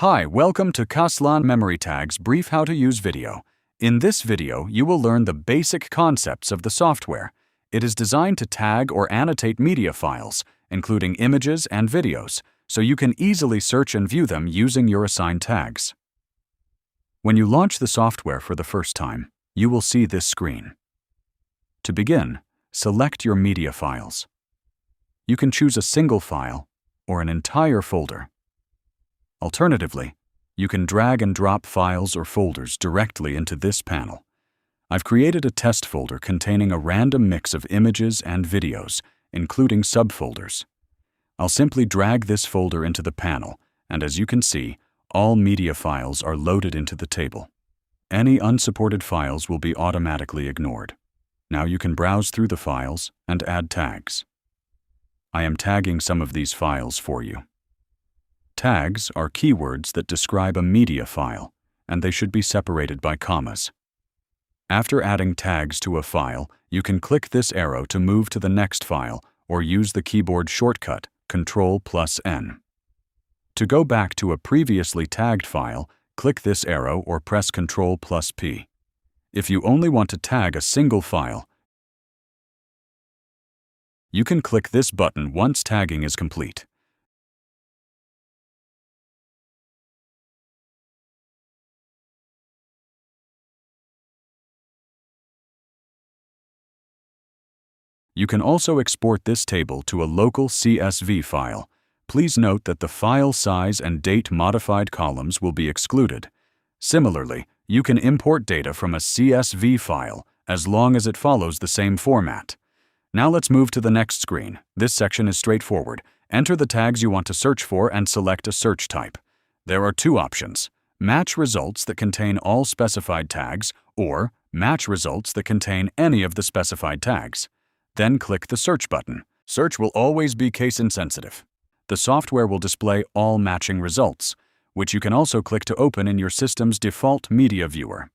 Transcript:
Hi, welcome to Kaslaan MemoryTags brief how to use video. In this video, you will learn the basic concepts of the software. It is designed to tag or annotate media files, including images and videos, so you can easily search and view them using your assigned tags. When you launch the software for the first time, you will see this screen. To begin, select your media files. You can choose a single file or an entire folder. Alternatively, you can drag and drop files or folders directly into this panel. I've created a test folder containing a random mix of images and videos, including subfolders. I'll simply drag this folder into the panel, and as you can see, all media files are loaded into the table. Any unsupported files will be automatically ignored. Now you can browse through the files and add tags. I am tagging some of these files for you. Tags are keywords that describe a media file, and they should be separated by commas. After adding tags to a file, you can click this arrow to move to the next file or use the keyboard shortcut Ctrl+N. To go back to a previously tagged file, click this arrow or press Ctrl+P. If you only want to tag a single file, you can click this button once tagging is complete. You can also export this table to a local CSV file. Please note that the file size and date modified columns will be excluded. Similarly, you can import data from a CSV file as long as it follows the same format. Now let's move to the next screen. This section is straightforward. Enter the tags you want to search for and select a search type. There are two options: match results that contain all specified tags or match results that contain any of the specified tags. Then click the Search button. Search will always be case-insensitive. The software will display all matching results, which you can also click to open in your system's default media viewer.